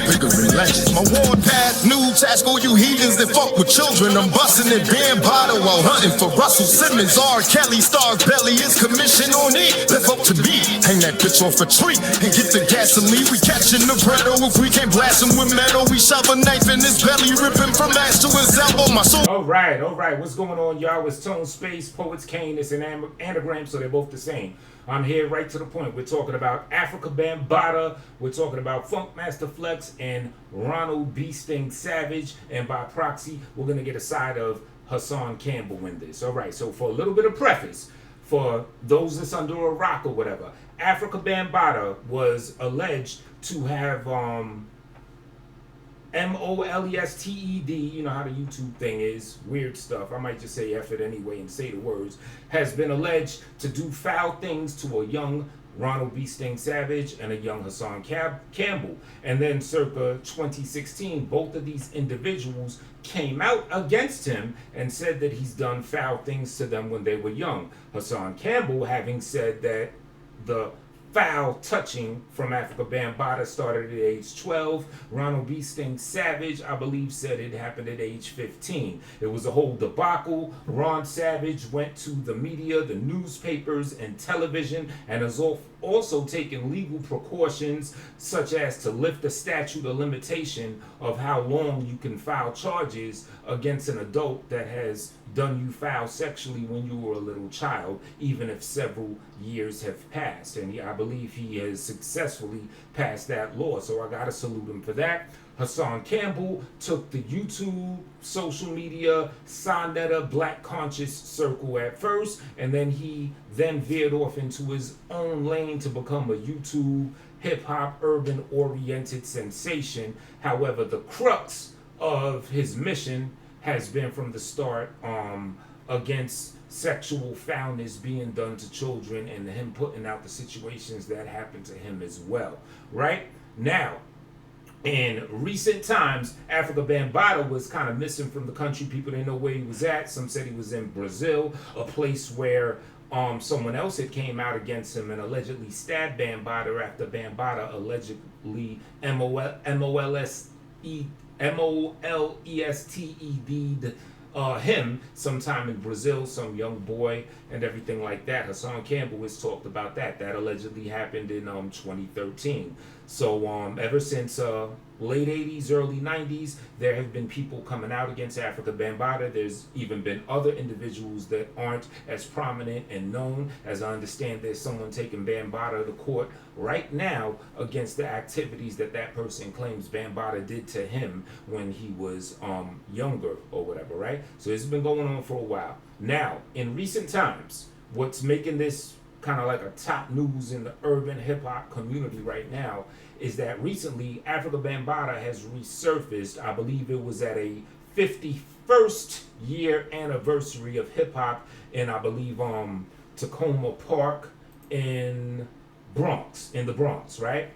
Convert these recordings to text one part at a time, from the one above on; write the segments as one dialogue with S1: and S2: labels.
S1: bigger than legends. My warpath, new task, all you heathens that fuck with children. I'm busting at Bambaataa while hunting for Russell Simmons. R. Kelly Star's belly is commission on it. Live up to me, hang that bitch off a tree and get the gasoline. We catching the breado. If we can't blast him with metal, we shove a knife in his belly, rip him from ass to his elbow. My soul.
S2: All right. What's going on, y'all? It's Tone Space, Poets Kane. It's an anagram, so they're both the same. I'm here right to the point. We're talking about Afrika Bambaataa. We're talking about Funkmaster Flex and Ronald B. Sting Savage. And by proxy, we're going to get a side of Hassan Campbell in this. All right, so for a little bit of preface, for those that's under a rock or whatever, Afrika Bambaataa was alleged to have molested, you know how the YouTube thing is, weird stuff, I might just say F it anyway and say the words, has been alleged to do foul things to a young Ronald B. Sting Savage and a young Hassan Campbell. And then circa 2016, both of these individuals came out against him and said that he's done foul things to them when they were young. Hassan Campbell having said that the foul touching from Afrika Bambaataa started at age 12. Ronald B. Sting Savage, I believe, said it happened at age 15. It was a whole debacle. Ron Savage went to the media, the newspapers, and television, and has also taken legal precautions such as to lift the statute of limitation of how long you can file charges against an adult that has done you foul sexually when you were a little child, even if several years have passed. And I believe he has successfully passed that law, so I gotta salute him for that. Hassan Campbell took the YouTube, social media, Sonetta, Black Conscious circle at first, and then he veered off into his own lane to become a YouTube hip-hop urban-oriented sensation. However, the crux of his mission has been from the start against sexual foulness being done to children and him putting out the situations that happened to him as well, right? Now, in recent times, Afrika Bambaataa was kind of missing from the country. People didn't know where he was at. Some said he was in Brazil, a place where someone else had came out against him and allegedly stabbed Bambaataa after Bambaataa allegedly molested him sometime in Brazil, some young boy and everything like that. Hassan Campbell has talked about that. That allegedly happened in 2013. So ever since late 80s, early 90s, there have been people coming out against Afrika Bambaataa. There's even been other individuals that aren't as prominent and known. As I understand, there's someone taking Bambaataa to court right now against the activities that person claims Bambaataa did to him when he was younger or whatever, right? So this has been going on for a while. Now, in recent times, what's making this kind of like a top news in the urban hip-hop community right now is that recently Afrika Bambaataa has resurfaced. I believe it was at a 51st year anniversary of hip-hop in, I believe, Tacoma Park in the Bronx, right?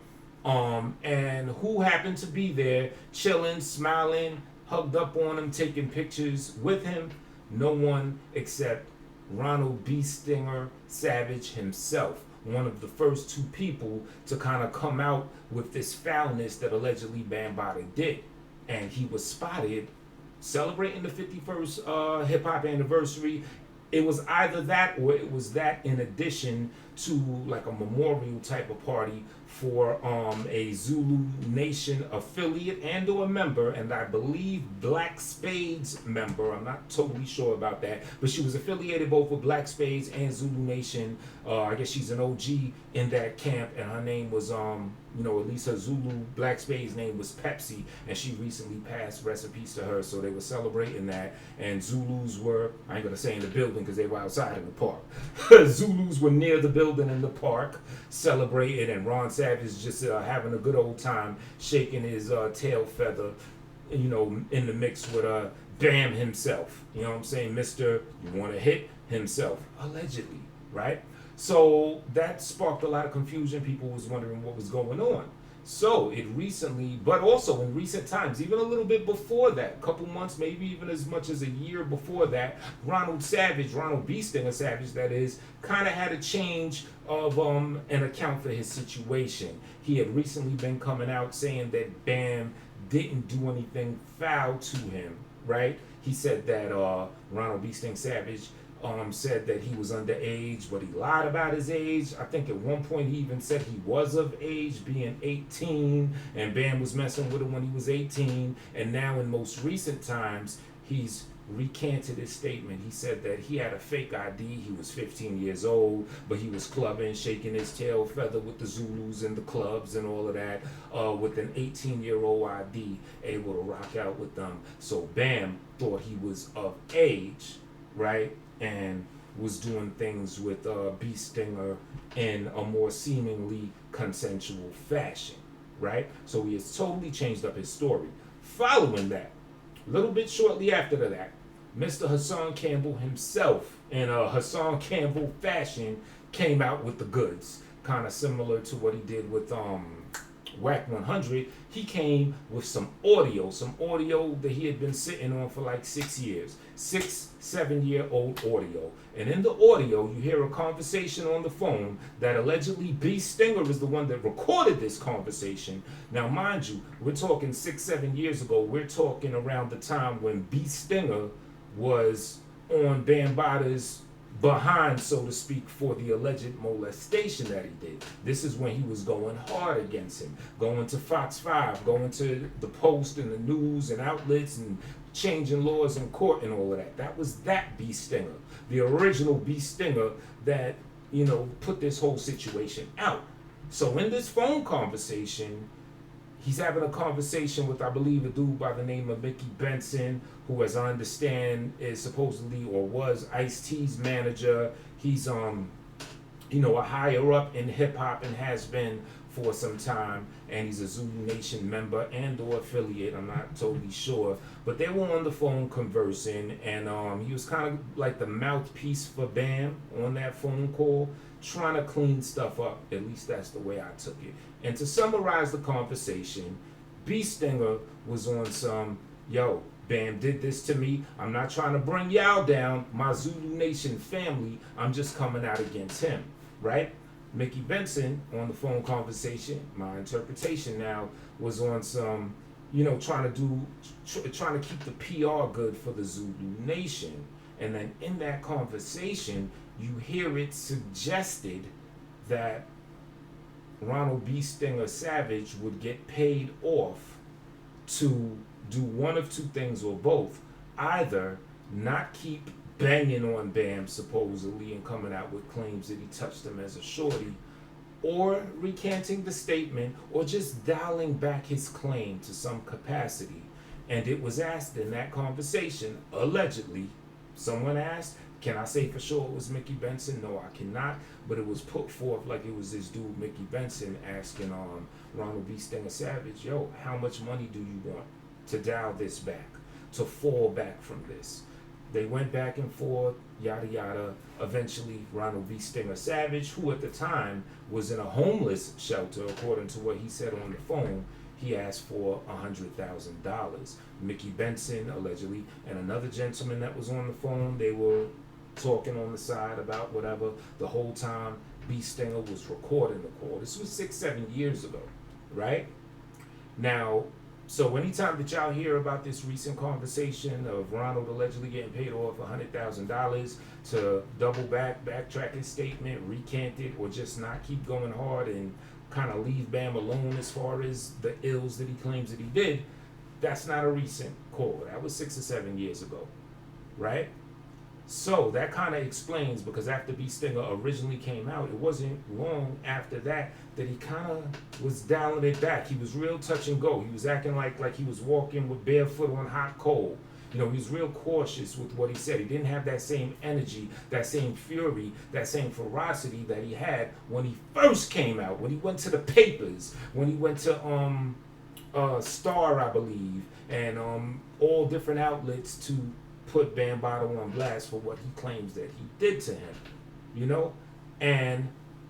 S2: And who happened to be there chilling, smiling, hugged up on him, taking pictures with him? No one except Ronald B. Stinger Savage himself, one of the first two people to kind of come out with this foulness that allegedly Bambaataa did. And he was spotted celebrating the 51st hip-hop anniversary. It was either that or it was that in addition to like a memorial type of party for a Zulu Nation affiliate and or member, and I believe Black Spades member. I'm not totally sure about that, but she was affiliated both with Black Spades and Zulu Nation. I guess she's an OG in that camp, and her name was at least her Zulu Black Spades name was Pepsi, and she recently passed, rest in peace to her. So they were celebrating that, and Zulus were, I ain't gonna say in the building because they were outside in the park. Zulus were near the building in the park celebrating, and Ron Savage just having a good old time, shaking his tail feather, in the mix with Bam himself. You know what I'm saying? Mr. You want to hit himself, allegedly, right? So that sparked a lot of confusion. People was wondering what was going on. So it recently, but also in recent times, even a little bit before that, a couple months, maybe even as much as a year before that, Ronald B. Stinger Savage, that is, kind of had a change of an account for his situation. He had recently been coming out saying that Bam didn't do anything foul to him, right? He said that Ronald B. Stinger Savage said that he was underage, but he lied about his age. I think at one point he even said he was of age, being 18, and Bam was messing with him when he was 18. And now in most recent times, he's recanted his statement. He said that he had a fake ID. He was 15 years old, but he was clubbing, shaking his tail feather with the Zulus and the clubs and all of that, with an 18-year-old ID, able to rock out with them. So Bam thought he was of age, right? And was doing things with B. Stinger in a more seemingly consensual fashion, right? So he has totally changed up his story. Following that, a little bit shortly after that, Mr. Hassan Campbell himself, in a Hassan Campbell fashion, came out with the goods. Kind of similar to what he did with Whack 100. He came with some audio that he had been sitting on for like 6 years. 7-year-old audio. And in the audio, you hear a conversation on the phone that allegedly B. Stinger is the one that recorded this conversation. Now, mind you, we're talking 6-7 years ago. We're talking around the time when B. Stinger was on Bambaataa's behind, so to speak, for the alleged molestation that he did. This is when he was going hard against him, going to Fox 5, going to the Post and the news and outlets and changing laws in court and all of that. That was that B. Stinger, the original B. Stinger that, put this whole situation out. So in this phone conversation, he's having a conversation with, I believe, a dude by the name of Mickey Benson, who, as I understand, is supposedly or was Ice-T's manager. He's, a higher up in hip hop and has been for some time, and he's a Zulu Nation member and or affiliate. I'm not totally sure, but they were on the phone conversing, and he was kind of like the mouthpiece for Bam on that phone call, trying to clean stuff up. At least that's the way I took it. And to summarize the conversation, B. Stinger was on some, yo, Bam did this to me. I'm not trying to bring y'all down, my Zulu Nation family. I'm just coming out against him, right? Mickey Benson on the phone conversation, my interpretation now, was on some, trying to keep the PR good for the Zulu Nation. And then in that conversation, you hear it suggested that Ronald B. Stinger Savage would get paid off to do one of two things or both. Either not keep banging on Bam supposedly and coming out with claims that he touched him as a shorty, or recanting the statement, or just dialing back his claim to some capacity. And it was asked in that conversation, allegedly, someone asked, can I say for sure it was Mickey Benson? No, I cannot. But it was put forth like it was this dude, Mickey Benson, asking Ronald B. Stinger Savage, yo, how much money do you want to dial this back, to fall back from this? They went back and forth, yada yada. Eventually, Ronald B. Stinger Savage, who at the time was in a homeless shelter, according to what he said on the phone, he asked for $100,000. Mickey Benson, allegedly, and another gentleman that was on the phone, they were talking on the side about whatever. The whole time, B. Stinger was recording the call. This was 6-7 years ago, right? Now, so anytime that y'all hear about this recent conversation of Ronald allegedly getting paid off $100,000 to backtrack his statement, recant it, or just not keep going hard and kind of leave Bam alone as far as the ills that he claims that he did, that's not a recent call. That was 6 or 7 years ago, right? So that kind of explains, because after B. Stinger originally came out, it wasn't long after that that he kind of was dialing it back. He was real touch and go. He was acting like he was walking with barefoot on hot coal. He was real cautious with what he said. He didn't have that same energy, that same fury, that same ferocity that he had when he first came out, when he went to the papers, when he went to Star, I believe, and all different outlets to put Bambaataa on blast for what he claims that he did to him, And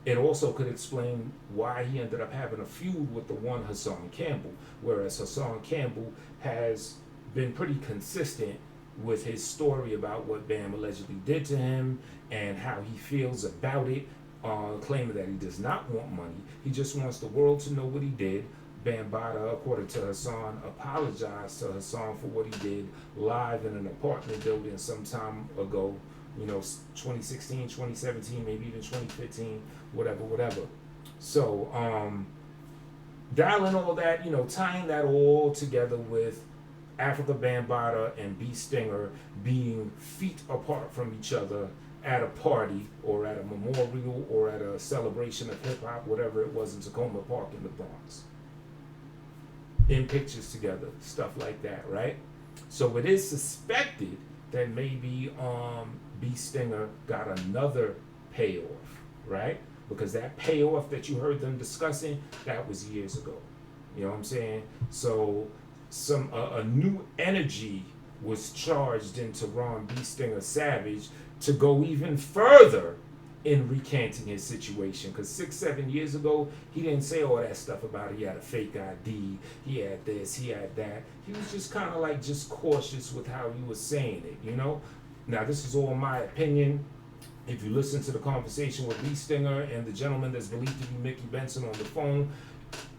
S2: It also could explain why he ended up having a feud with the one Hassan Campbell, whereas Hassan Campbell has been pretty consistent with his story about what Bam allegedly did to him and how he feels about it, claiming that he does not want money. He just wants the world to know what he did. Bambaataa, according to Hassan, apologized to Hassan for what he did live in an apartment building some time ago, 2016, 2017, maybe even 2015, whatever. So, dialing all that, tying that all together with Afrika Bambaataa and B Stinger being feet apart from each other at a party or at a memorial or at a celebration of hip hop, whatever it was in Tacoma Park in the Bronx. In pictures together, stuff like that, right? So it is suspected that maybe B Stinger got another payoff, right? Because that payoff that you heard them discussing, that was years ago. You know what I'm saying? So a new energy was charged into Ron B Stinger Savage to go even further in recanting his situation, because 6-7 years ago he didn't say all that stuff about he had a fake ID, he had this, he had that. He was just kind of like just cautious with how he was saying it, Now this is all my opinion. If you listen to the conversation with Lee Stinger and the gentleman that's believed to be Mickey Benson on the phone,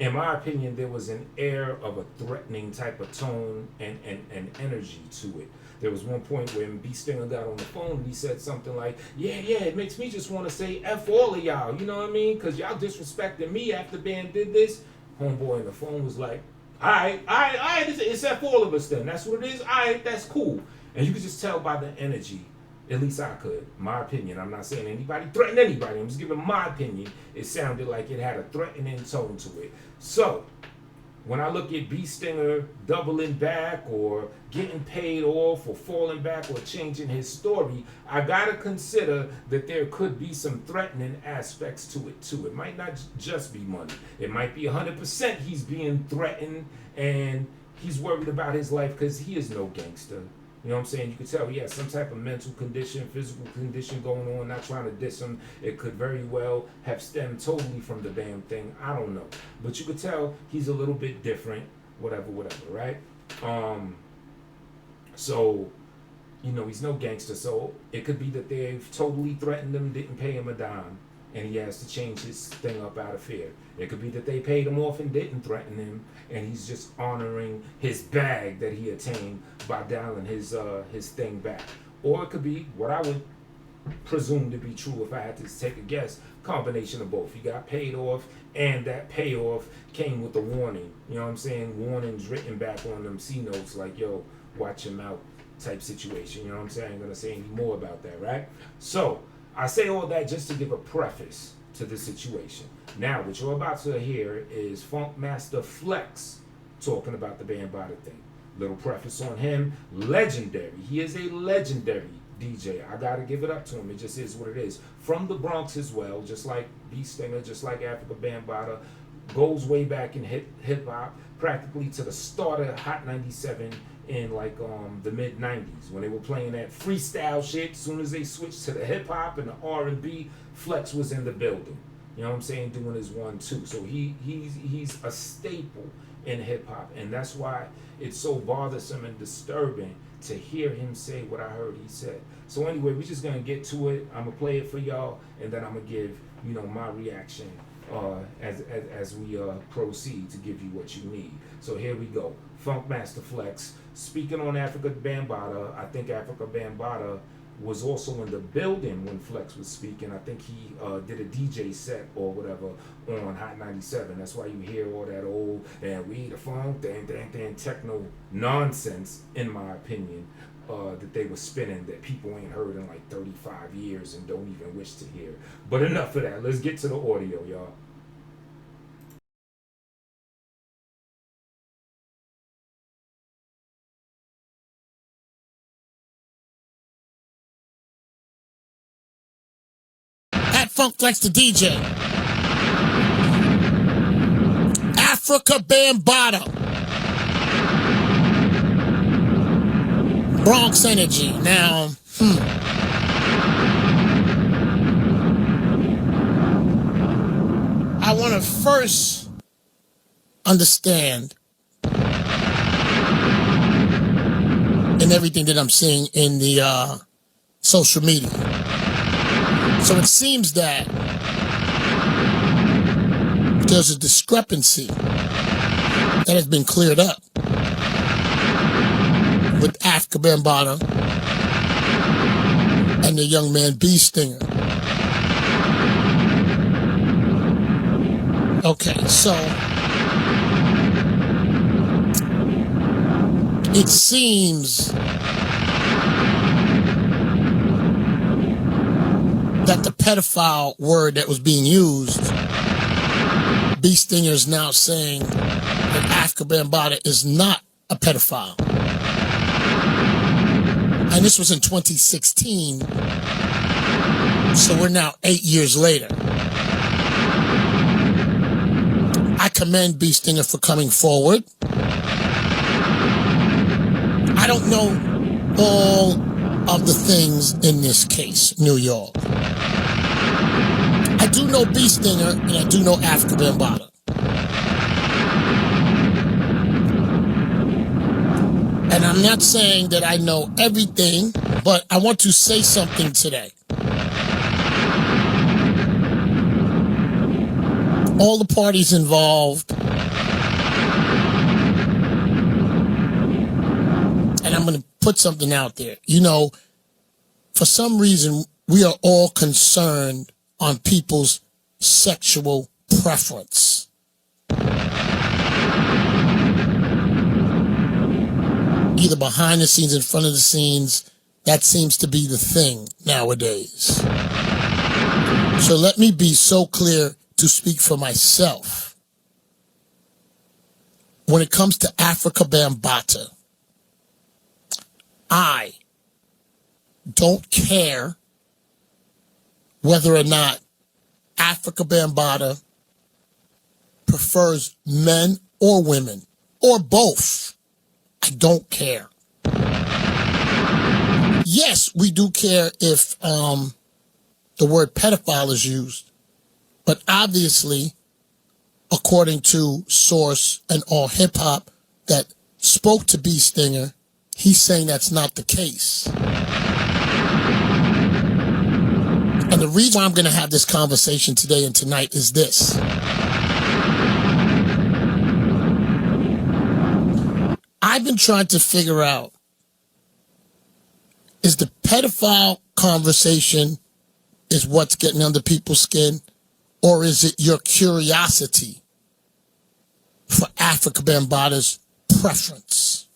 S2: in my opinion, there was an air of a threatening type of tone and energy to it. There was one point when B Stinger got on the phone and he said something like, yeah, it makes me just want to say F all of y'all, you know what I mean? Because y'all disrespected me after Bam did this. Homeboy on the phone was like, all right, it's F all of us then. That's what it is. All right, that's cool. And you could just tell by the energy, at least I could, my opinion. I'm not saying anybody threatened anybody. I'm just giving my opinion. It sounded like it had a threatening tone to it. So, when I look at B Stinger doubling back or getting paid off or falling back or changing his story, I gotta consider that there could be some threatening aspects to it too. It might not just be money. It might be 100% he's being threatened and he's worried about his life because he is no gangster. You know what I'm saying? You could tell he has some type of mental condition, physical condition going on, not trying to diss him. It could very well have stemmed totally from the damn thing. I don't know. But you could tell he's a little bit different, whatever, right? So, he's no gangster. So it could be that they've totally threatened him, didn't pay him a dime, and he has to change his thing up out of fear. It could be that they paid him off and didn't threaten him, and he's just honoring his bag that he attained by dialing his thing back. Or it could be what I would presume to be true if I had to take a guess, combination of both. He got paid off, and that payoff came with a warning. You know what I'm saying? Warnings written back on them C notes like, yo, watch him out type situation. You know what I'm saying? I ain't gonna say any more about that, right? So I say all that just to give a preface to the situation. Now, what you're about to hear is Funkmaster Flex talking about the Bambaataa thing. Little preface on him. Legendary. He is a legendary DJ. I gotta give it up to him. It just is what it is. From the Bronx as well, just like B Stinger, just like Afrika Bambaataa. Goes way back in hip hop, practically to the start of Hot 97 in like the mid 90s when they were playing that freestyle shit. As soon as they switched to the hip hop and the R&B, Flex was in the building. You know what I'm saying? Doing his 1-2. So he's a staple in hip hop, and that's why it's so bothersome and disturbing to hear him say what I heard he said. So anyway, we're just gonna get to it. I'm gonna play it for y'all, and then I'm gonna give my reaction as we proceed to give you what you need. So here we go. Funkmaster Flex speaking on Afrika Bambaataa. I think Afrika Bambaataa was also in the building when Flex was speaking. I think he did a DJ set or whatever on Hot 97. That's why you hear all that old and we the funk, dang, techno nonsense, in my opinion, that they were spinning that people ain't heard in like 35 years and don't even wish to hear. But enough of that. Let's get to the audio, y'all.
S3: Funk Flex the DJ. Afrika Bambaataa. Bronx energy. Now, want to first understand in everything that I'm seeing in the social media. So it seems that there's a discrepancy that has been cleared up with Afrika Bambaataa and the young man B Stinger. Okay, so it seems that the pedophile word that was being used, B Stinger is now saying that Afrika Bambaataa is not a pedophile. And this was in 2016, so we're now 8 years later. I commend B Stinger for coming forward. I don't know all of the things in this case, New York. I do know B Stinger and I do know Afrika Bambaataa. And I'm not saying that I know everything, but I want to say something today. All the parties involved, and I'm going to put something out there. You know, for some reason, we are all concerned on people's sexual preference. Either behind the scenes, in front of the scenes, that seems to be the thing nowadays. So let me be so clear to speak for myself. When it comes to Afrika Bambaataa, I don't care whether or not Afrika Bambaataa prefers men or women, or both. I don't care. Yes, we do care if the word pedophile is used, but obviously, according to Source and All Hip Hop that spoke to B Stinger, he's saying that's not the case. And the reason why I'm going to have this conversation today and tonight is this. I've been trying to figure out, is the pedophile conversation is what's getting under people's skin, or is it your curiosity for Afrika Bambaataa's preference?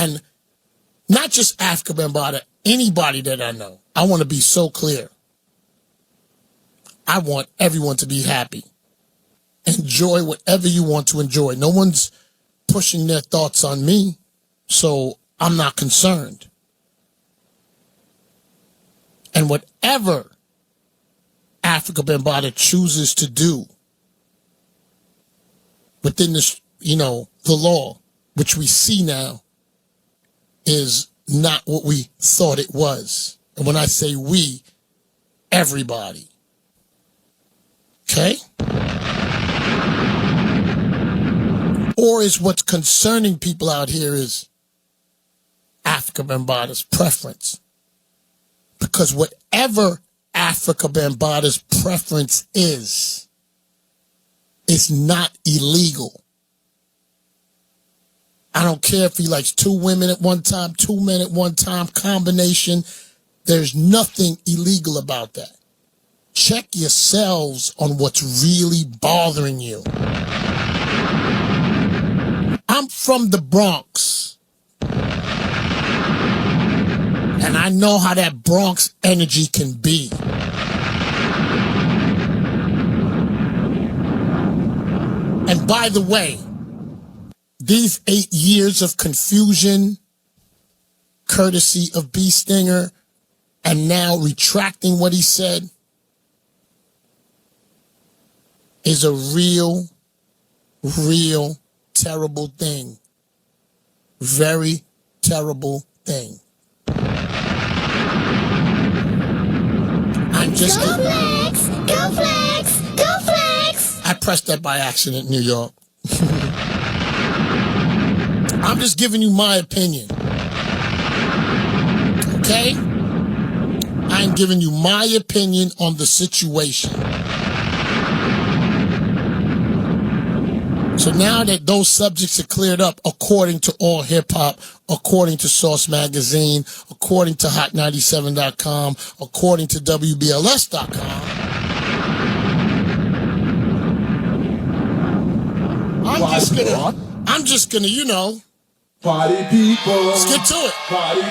S3: And not just Afrika Bambaataa, anybody that I know. I want to be so clear. I want everyone to be happy. Enjoy whatever you want to enjoy. No one's pushing their thoughts on me, so I'm not concerned. And whatever Afrika Bambaataa chooses to do within this, the law, which we see now, is not what we thought it was. And when I say we, everybody. Okay? Or is what's concerning people out here is Afrika Bambaataa's preference. Because whatever Afrika Bambaataa's preference is not illegal. I don't care if he likes 2 women at one time, 2 men at one time, combination. There's nothing illegal about that. Check yourselves on what's really bothering you. I'm from the Bronx. And I know how that Bronx energy can be. And by the way, these 8 years of confusion, courtesy of B Stinger, and now retracting what he said, is a real terrible thing. Very terrible thing. Just
S4: Go Flex! Go Flex! Go Flex!
S3: I pressed that by accident, New York. I'm just giving you my opinion. Okay? I'm giving you my opinion on the situation. So now that those subjects are cleared up, according to All Hip Hop, according to Source Magazine, according to Hot97.com, according to WBLS.com, I'm just gonna, you know,
S1: Party people.
S3: let's get to it.
S1: Party.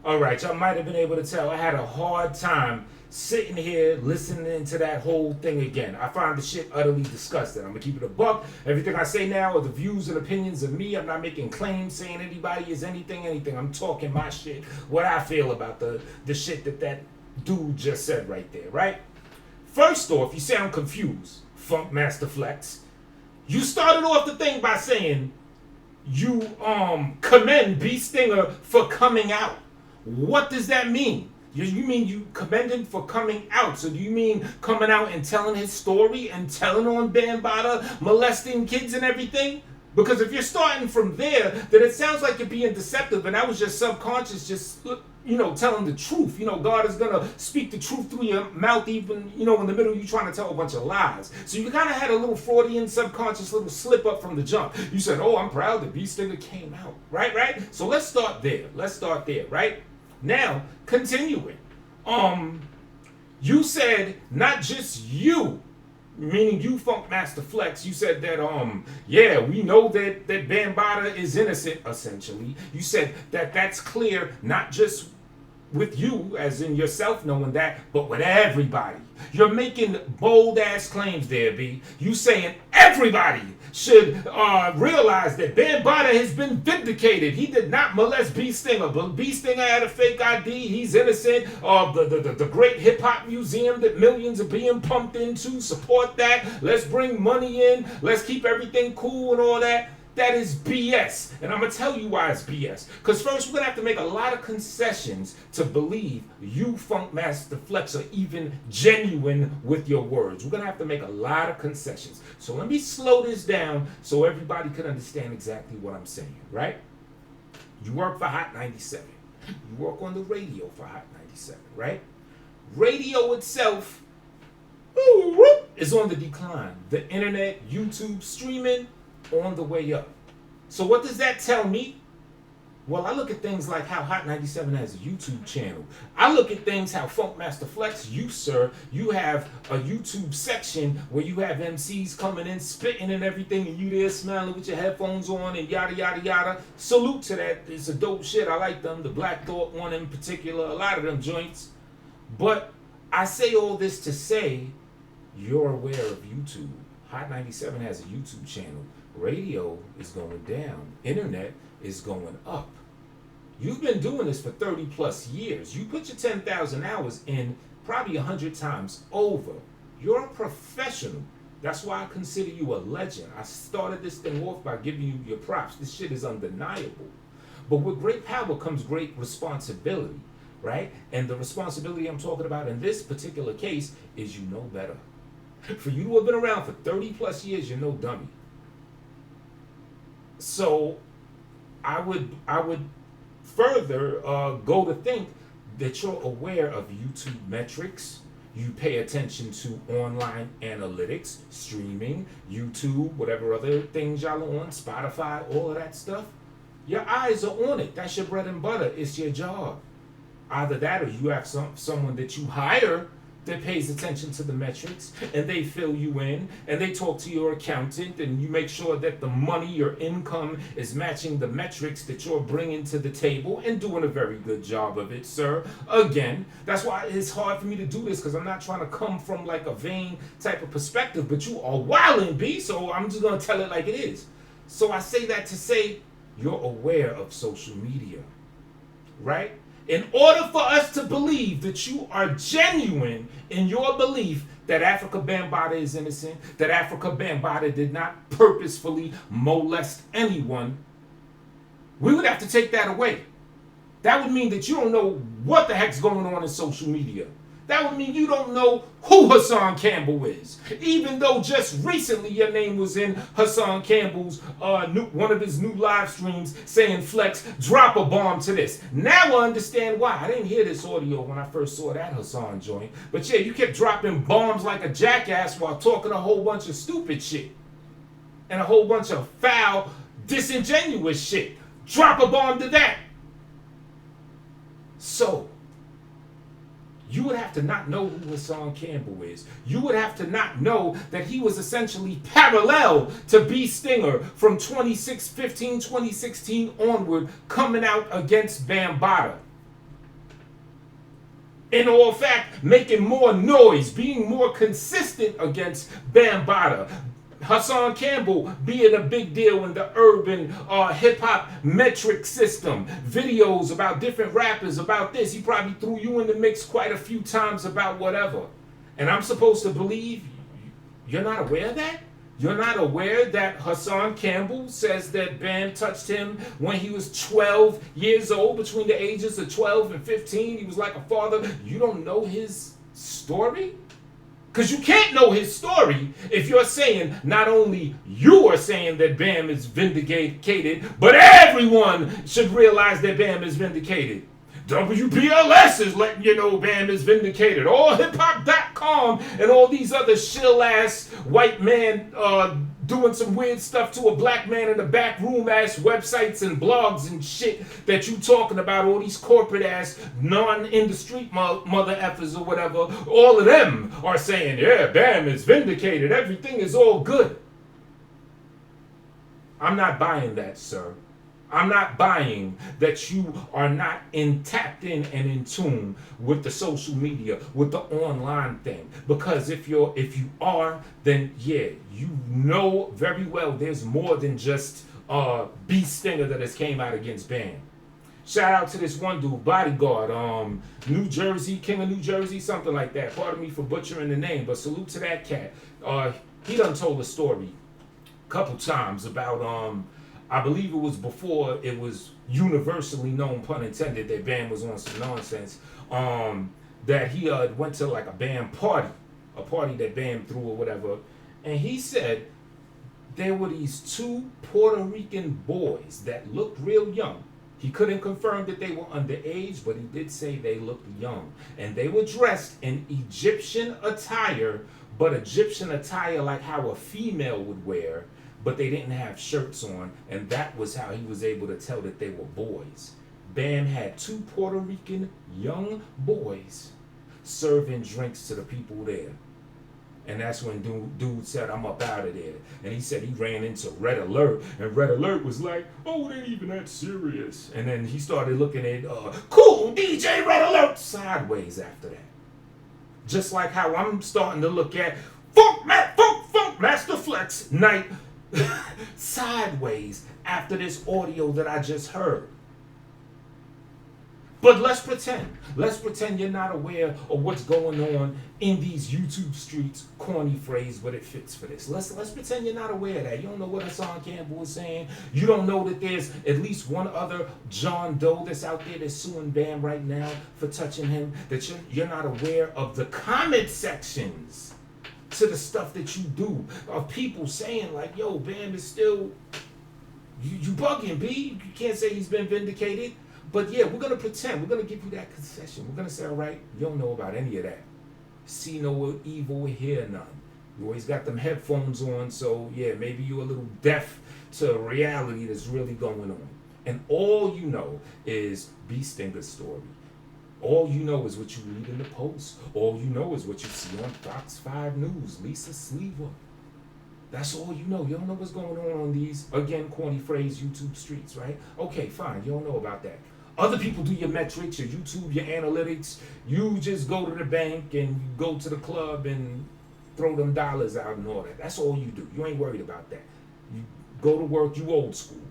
S2: All right, y'all might have been able to tell I had a hard time sitting here listening to that whole thing again. I find the shit utterly disgusting. I'm gonna keep it a buck. Everything I say now are the views and opinions of me. I'm not making claims saying anybody is anything. I'm talking my shit, what I feel about the shit that dude just said right there, right? First off, you sound confused, Funkmaster Flex. You started off the thing by saying you commend B Stinger for coming out. What does that mean? You mean you commend him for coming out? So do you mean coming out and telling his story and telling on Bambaataa molesting kids and everything? Because if you're starting from there, then it sounds like you're being deceptive, and that was your subconscious just, you know, telling the truth. You know, God is gonna speak the truth through your mouth, even, you know, in the middle you trying to tell a bunch of lies. So you kind of had a little Freudian subconscious little slip up from the jump. You said, oh, I'm proud that B Stinger came out, right? So let's start there, right? Now, continuing. You said not just you, meaning you, Funkmaster Flex, you said that, yeah, we know that Bambaataa is innocent, essentially. You said that that's clear, not just with you, as in yourself knowing that, but with everybody. You're making bold-ass claims there, B. You saying everybody should realize that Bambaataa has been vindicated. He did not molest B Stinger, but B Stinger had a fake ID. He's innocent. The great hip-hop museum that millions are being pumped into, support that. Let's bring money in. Let's keep everything cool and all that. That is BS. And I'm going to tell you why it's BS. Because first, we're going to have to make a lot of concessions to believe you, Funkmaster Flex, are even genuine with your words. We're going to have to make a lot of concessions. So let me slow this down so everybody can understand exactly what I'm saying, right? You work for Hot 97. You work on the radio for Hot 97, right? Radio itself is on the decline. The internet, YouTube, streaming, on the way up. So what does that tell me? Well, I look at things like how Hot 97 has a YouTube channel. I look at things how Funkmaster Flex, you sir, you have a YouTube section where you have MCs coming in, spitting and everything, and you there smiling with your headphones on and yada, yada, yada. Salute to that. It's a dope shit. I like them. The Black Thought one in particular. A lot of them joints. But I say all this to say you're aware of YouTube. Hot 97 has a YouTube channel. Radio is going down. Internet is going up. You've been doing this for 30 plus years. You put your 10,000 hours in probably 100 times over. You're a professional. That's why I consider you a legend. I started this thing off by giving you your props. This shit is undeniable. But with great power comes great responsibility, right? And the responsibility I'm talking about in this particular case is you know better. For you to have been around for 30 plus years, you're no dummy. So I would further go to think that you're aware of YouTube metrics. You pay attention to online analytics, streaming, YouTube, whatever other things y'all are on, Spotify, all of that stuff. Your eyes are on it. That's your bread and butter. It's your job. Either that or you have someone that you hire that pays attention to the metrics, and they fill you in, and they talk to your accountant, and you make sure that the money, your income, is matching the metrics that you're bringing to the table, and doing a very good job of it, sir. Again, that's why it's hard for me to do this, because I'm not trying to come from like a vain type of perspective, but you are wildin', B, so I'm just going to tell it like it is. So I say that to say you're aware of social media, right? In order for us to believe that you are genuine in your belief that Afrika Bambaataa is innocent, that Afrika Bambaataa did not purposefully molest anyone, we would have to take that away. That would mean that you don't know what the heck's going on in social media. That would mean you don't know who Hassan Campbell is. Even though just recently your name was in Hassan Campbell's one of his new live streams saying, Flex, drop a bomb to this. Now I understand why. I didn't hear this audio when I first saw that Hassan joint. But yeah, you kept dropping bombs like a jackass while talking a whole bunch of stupid shit. And a whole bunch of foul, disingenuous shit. Drop a bomb to that. So, you would have to not know who Hassan Campbell is. You would have to not know that he was essentially parallel to B. Stinger from 2016 onward, coming out against Bambaataa. In all fact, making more noise, being more consistent against Bambaataa. Hassan Campbell being a big deal in the urban hip-hop metric system. Videos about different rappers, about this. He probably threw you in the mix quite a few times about whatever. And I'm supposed to believe you're not aware of that? You're not aware that Hassan Campbell says that Bam touched him when he was 12 years old, between the ages of 12 and 15. He was like a father. You don't know his story? Because you can't know his story if you're saying not only you are saying that Bam is vindicated, but everyone should realize that Bam is vindicated. WBLS is letting you know Bam is vindicated. AllHipHop.com and all these other shill-ass white man doing some weird stuff to a black man in the back room ass websites and blogs and shit that you talking about, all these corporate ass non-in-the-street mother effers or whatever, all of them are saying, yeah, Bam is vindicated, everything is all good. I'm not buying that, sir. I'm not buying that you are not tapped in and in tune with the social media, with the online thing. Because if you are, then yeah, you know very well there's more than just B. Stinger that has came out against Bam. Shout out to this one dude, Bodyguard, New Jersey, King of New Jersey, something like that. Pardon me for butchering the name, but salute to that cat. He done told a story a couple times about I believe it was before it was universally known, pun intended, that Bam was on some nonsense. That he went to like a Bam party, a party that Bam threw or whatever, and he said there were these two Puerto Rican boys that looked real young. He couldn't confirm that they were underage, but he did say they looked young, and they were dressed in Egyptian attire, but Egyptian attire like how a female would wear. But they didn't have shirts on, and that was how he was able to tell that they were boys. Bam had two Puerto Rican young boys serving drinks to the people there. And that's when dude said, I'm up out of there. And he said he ran into Red Alert, and Red Alert was like, oh, it ain't even that serious. And then he started looking at, cool, DJ Red Alert, sideways after that. Just like how I'm starting to look at Funkmaster Flex night sideways after this audio that I just heard. But let's pretend you're not aware of what's going on in these YouTube streets. Corny phrase, but it fits for this. Let's pretend you're not aware of that. You don't know what Hassan Campbell is saying. You don't know that there's at least one other John Doe that's out there that's suing Bam right now for touching him. That you're not aware of the comment sections to the stuff that you do, of people saying like, yo, Bam is still, you bugging, B. You can't say he's been vindicated. But yeah, we're going to pretend. We're going to give you that concession. We're going to say, all right, you don't know about any of that. See no evil, hear none. You always got them headphones on, so yeah, maybe you're a little deaf to reality that's really going on. And all you know is B. Stinger's story. All you know is what you read in the Post. All you know is what you see on Fox 5 News, Lisa Sleever. That's all you know. You don't know what's going on these, again, corny phrase, YouTube streets, right? Okay, fine. You don't know about that. Other people do your metrics, your YouTube, your analytics. You just go to the bank and you go to the club and throw them dollars out and all that. That's all you do. You ain't worried about that. You go to work, you old school.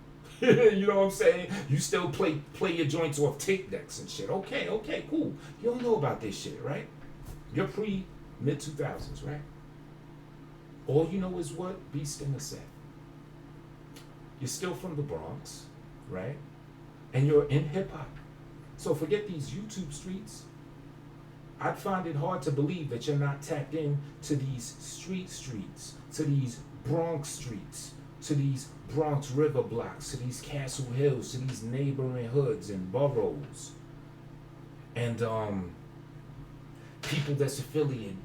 S2: You know what I'm saying? You still play your joints off tape decks and shit. Okay, cool. You don't know about this shit, right? You're pre-mid-2000s, right? All you know is what B. Stinger said. You're still from the Bronx, right? And you're in hip-hop. So forget these YouTube streets. I'd find it hard to believe that you're not tapped in to these streets, to these Bronx streets, to these Bronx river blocks, to these Castle Hills, to these neighboring hoods and boroughs. And people that's affiliated,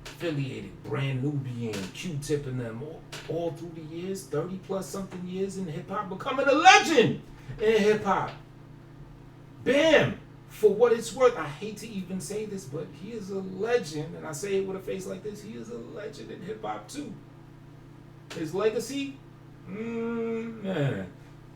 S2: Brand Nubian, Q-Tip and them, all through the years, 30 plus something years in hip hop, becoming a legend in hip hop. Bam! For what it's worth, I hate to even say this, but he is a legend, and I say it with a face like this, he is a legend in hip hop too. His legacy, man,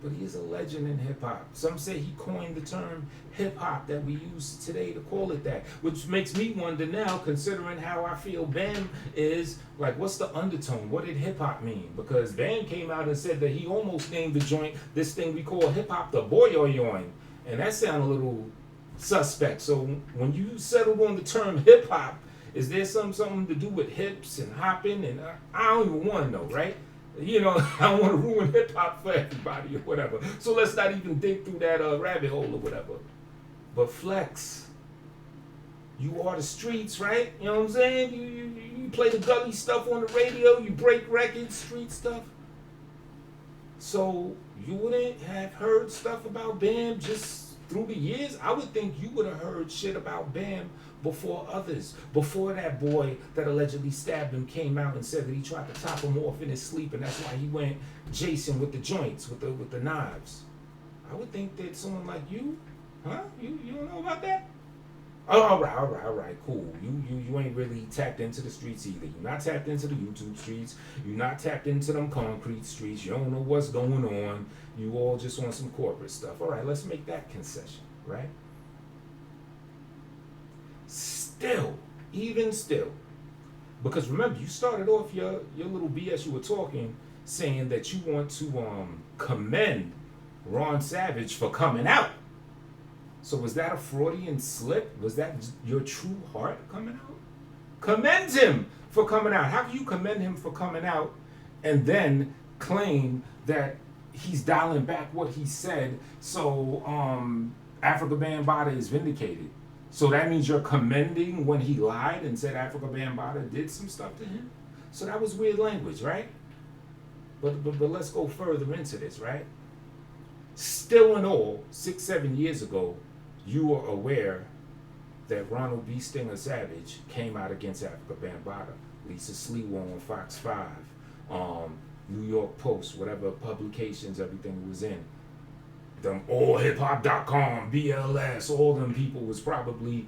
S2: but he is a legend in hip hop. Some say he coined the term hip hop that we use today to call it that, which makes me wonder now, considering how I feel Bam is, like, what's the undertone? What did hip hop mean? Because Bam came out and said that he almost named the joint, this thing we call hip hop, the boyoyoing, and that sounded a little suspect. So when you settled on the term hip hop, is there something to do with hips and hopping? And I don't even want to know, right? You know, I don't want to ruin hip hop for everybody or whatever. So let's not even dig through that rabbit hole or whatever. But Flex, you are the streets, right? You know what I'm saying? You play the gully stuff on the radio, you break records, street stuff. So you wouldn't have heard stuff about Bam just through the years? I would think you would have heard shit about Bam before others. Before that boy that allegedly stabbed him came out and said that he tried to top him off in his sleep, and that's why he went Jason with the joints, with the knives. I would think that someone like you, huh? You don't know about that? Oh, all right, cool. You ain't really tapped into the streets either. You're not tapped into the YouTube streets. You're not tapped into them concrete streets. You don't know what's going on. You all just want some corporate stuff. All right, let's make that concession, right? Even still, because remember, you started off your little BS you were talking, saying that you want to commend Ron Savage for coming out. So was that a Freudian slip? Was that your true heart coming out? Commend him for coming out. How can you commend him for coming out and then claim that he's dialing back what he said, so Afrika Bambaataa is vindicated? So that means you're commending when he lied and said Afrika Bambaataa did some stuff to him? So that was weird language, right? But let's go further into this, right? Still in all, 6-7 years ago, you were aware that Ronald B. Stinger Savage came out against Afrika Bambaataa. Lisa Sliwa on Fox 5, New York Post, whatever publications everything was in. Them allhiphop.com, BLS, all them people was probably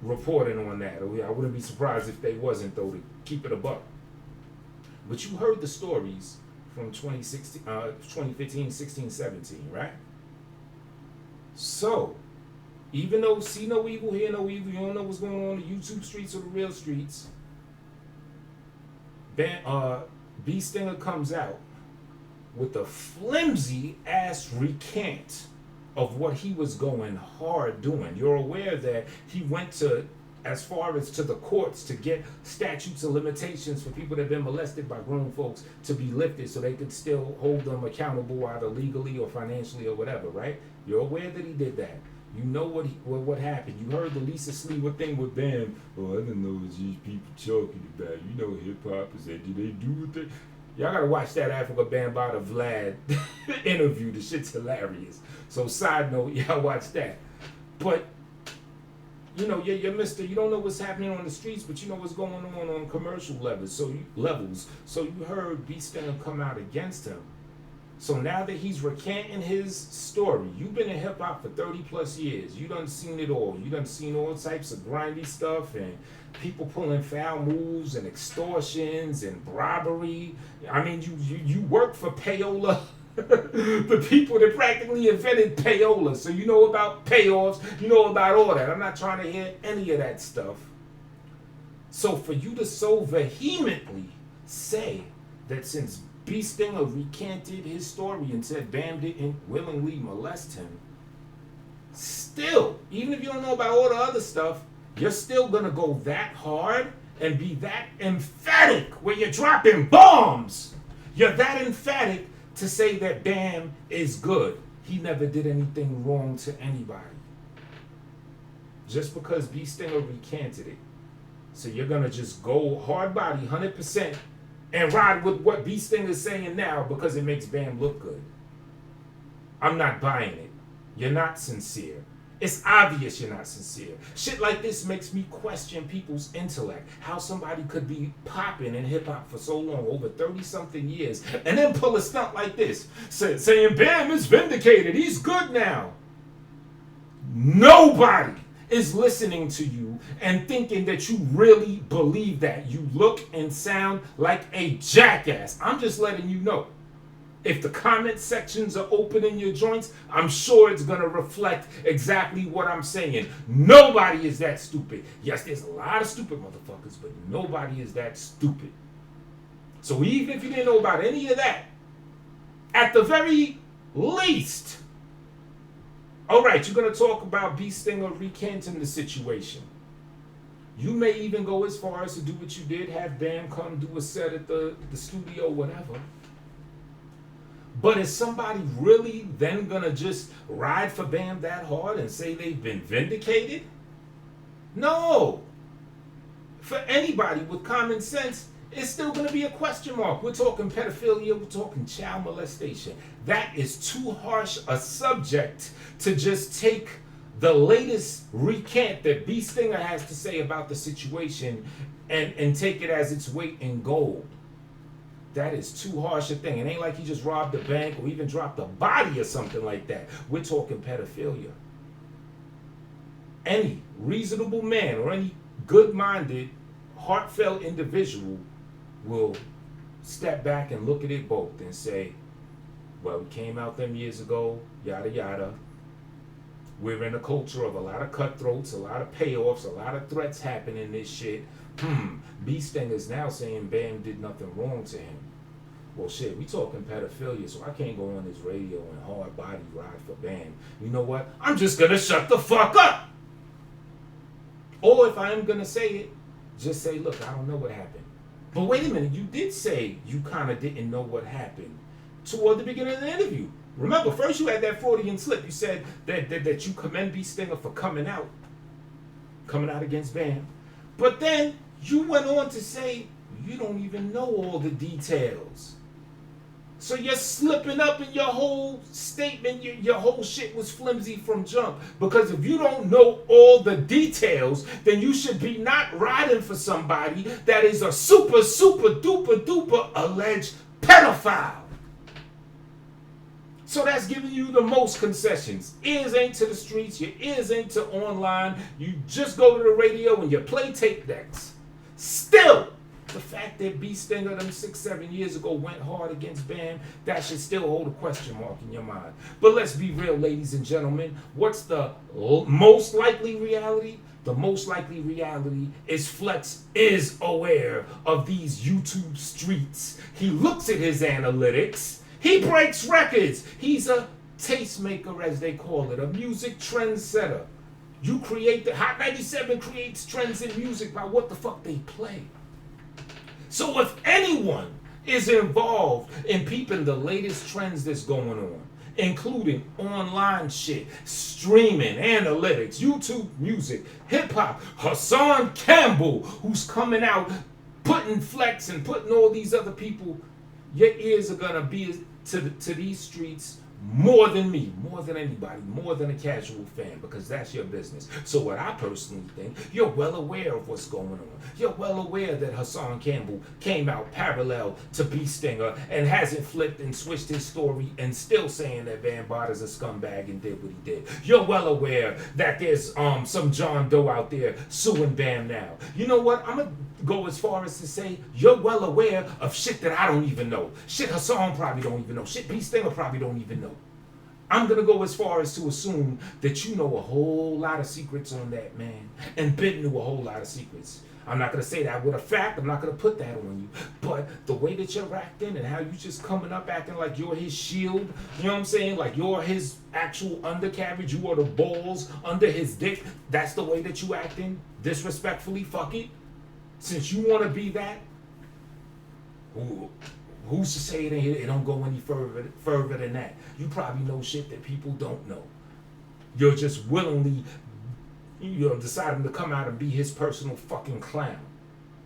S2: reporting on that. I wouldn't be surprised if they wasn't, though, to keep it a buck. But you heard the stories from 2015, 16, 17, right? So, even though see no evil, hear no evil, you don't know what's going on the YouTube streets or the real streets, B. Stinger comes out with a flimsy ass recant of what he was going hard doing. You're aware that he went to as far as to the courts to get statutes of limitations for people that have been molested by grown folks to be lifted so they could still hold them accountable either legally or financially or whatever, right? You're aware that he did that. You know what happened. You heard the Lisa Sliwa thing with Bam. Oh, I didn't know what these people talking about. You know hip-hop is that. Did they do what they... Y'all gotta watch that Afrika Bambaataa Vlad interview. The shit's hilarious. So side note, y'all watch that. But, you know, you're Mr. You don't know what's happening on the streets, but you know what's going on commercial levels. So you heard B. Stinger come out against him. So now that he's recanting his story, you've been in hip hop for 30 plus years. You done seen it all. You done seen all types of grindy stuff and people pulling foul moves and extortions and robbery. I mean, you work for payola, the people that practically invented payola. So you know about payoffs. You know about all that. I'm not trying to hear any of that stuff. So for you to so vehemently say that since B. Stinger recanted his story and said Bam didn't willingly molest him, still, even if you don't know about all the other stuff, you're still gonna go that hard and be that emphatic where you're dropping bombs. You're that emphatic to say that Bam is good. He never did anything wrong to anybody. just because B Stinger recanted it. So you're gonna just go hard body 100% and ride with what B Stinger is saying now because it makes Bam look good. I'm not buying it. You're not sincere. It's obvious you're not sincere. Shit like this makes me question people's intellect. How somebody could be popping in hip hop for so long, over 30 something years, and then pull a stunt like this, saying Bam is vindicated. He's good now. Nobody is listening to you and thinking that you really believe that. You look and sound like a jackass. I'm just letting you know. If the comment sections are open in your joints, I'm sure it's going to reflect exactly what I'm saying. Nobody is that stupid. Yes, there's a lot of stupid motherfuckers, but nobody is that stupid. So even if you didn't know about any of that, at the very least, all right, you're going to talk about B Stinger recanting the situation. You may even go as far as to do what you did, have Bam come do a set at the studio, whatever. But is somebody really then gonna just ride for Bam that hard and say they've been vindicated? No. For anybody with common sense, it's still gonna be a question mark. We're talking pedophilia, we're talking child molestation. That is too harsh a subject to just take the latest recant that B Stinger has to say about the situation and take it as its weight in gold. That is too harsh a thing. It ain't like he just robbed a bank or even dropped a body or something like that. We're talking pedophilia. Any reasonable man or any good-minded, heartfelt individual will step back and look at it both and say, well, we came out them years ago, yada, yada. We're in a culture of a lot of cutthroats, a lot of payoffs, a lot of threats happening in this shit. B Stinger's now saying Bam did nothing wrong to him. Well, shit, we talking pedophilia, so I can't go on this radio and hard body ride for Bam. You know what? I'm just gonna shut the fuck up. Or if I am gonna say it, just say, look, I don't know what happened. But wait a minute, you did say you kind of didn't know what happened toward the beginning of the interview. Remember, first you had that Freudian slip. You said that you commend B Stinger for coming out against Bam. But then you went on to say you don't even know all the details. So you're slipping up in your whole statement. Your whole shit was flimsy from jump. Because if you don't know all the details, then you should be not riding for somebody that is a super, super, duper, duper alleged pedophile. So that's giving you the most concessions. Ears ain't to the streets. Your ears ain't to online. You just go to the radio and you play tape decks. Still, the fact that B Stinger them 6-7 years ago went hard against Bam, that should still hold a question mark in your mind. But let's be real, ladies and gentlemen. What's the most likely reality? The most likely reality is Flex is aware of these YouTube streets. He looks at his analytics. He breaks records. He's a tastemaker, as they call it, a music trendsetter. You create the Hot 97 creates trends in music by what the fuck they play. So if anyone is involved in peeping the latest trends that's going on, including online shit, streaming, analytics, YouTube music, hip-hop, Hassan Campbell, who's coming out, putting Flex and putting all these other people, your ears are gonna be to these streets more than me, more than anybody, more than a casual fan, because that's your business. So what I personally think, you're well aware of what's going on. You're well aware that Hassan Campbell came out parallel to B Stinger and hasn't flipped and switched his story and still saying that Van Barter's a scumbag and did what he did. You're well aware that there's some John Doe out there suing Bam now. You know what? I'm gonna go as far as to say you're well aware of shit that I don't even know. Shit Hassan probably don't even know. Shit B Stinger probably don't even know. I'm going to go as far as to assume that you know a whole lot of secrets on that man. And Ben knew a whole lot of secrets. I'm not going to say that with a fact. I'm not going to put that on you. But the way that you're acting and how you just coming up acting like you're his shield, you know what I'm saying? Like you're his actual undercarriage. You are the balls under his dick. That's the way that you acting. Disrespectfully, fuck it. Since you want to be that, who's to say it don't go any further than that? You probably know shit that people don't know. You're just willingly deciding to come out and be his personal fucking clown.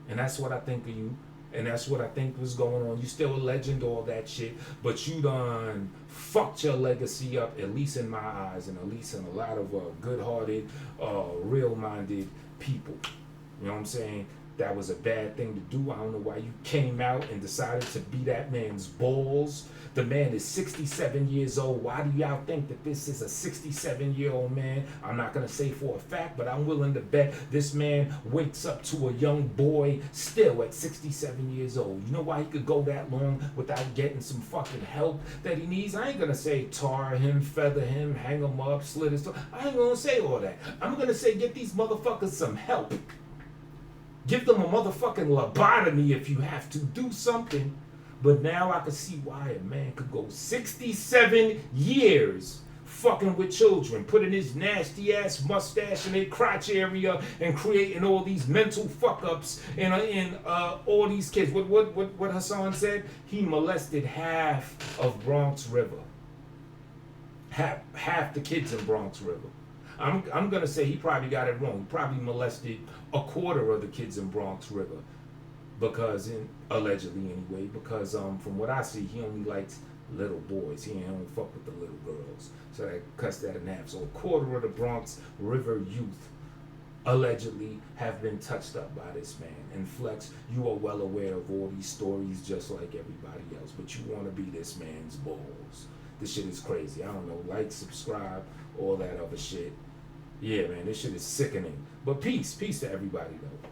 S2: And that's what I think of you. And that's what I think was going on. You still a legend, all that shit, but you done fucked your legacy up, at least in my eyes, and at least in a lot of good-hearted, real-minded people. You know what I'm saying? That was a bad thing to do. I don't know why you came out and decided to be that man's balls. The man is 67 years old. Why do y'all think that this is a 67-year-old man? I'm not going to say for a fact, but I'm willing to bet this man wakes up to a young boy still at 67 years old. You know why he could go that long without getting some fucking help that he needs? I ain't going to say tar him, feather him, hang him up, slit his throat. I ain't going to say all that. I'm going to say get these motherfuckers some help. Give them a motherfucking lobotomy if you have to. Do something. But now I can see why a man could go 67 years fucking with children, putting his nasty ass mustache in their crotch area and creating all these mental fuck ups in all these kids. What Hassan said? He molested half of Bronx River. Half the kids in Bronx River. I'm gonna say he probably got it wrong. He probably molested a quarter of the kids in Bronx River, because allegedly anyway. Because from what I see, he only likes little boys. He don't fuck with the little girls. So that cuts that in half. So a quarter of the Bronx River youth allegedly have been touched up by this man. And Flex, you are well aware of all these stories, just like everybody else. But you want to be this man's balls. This shit is crazy. I don't know. Like, subscribe, all that other shit. Yeah, man, this shit is sickening. But peace to everybody, though.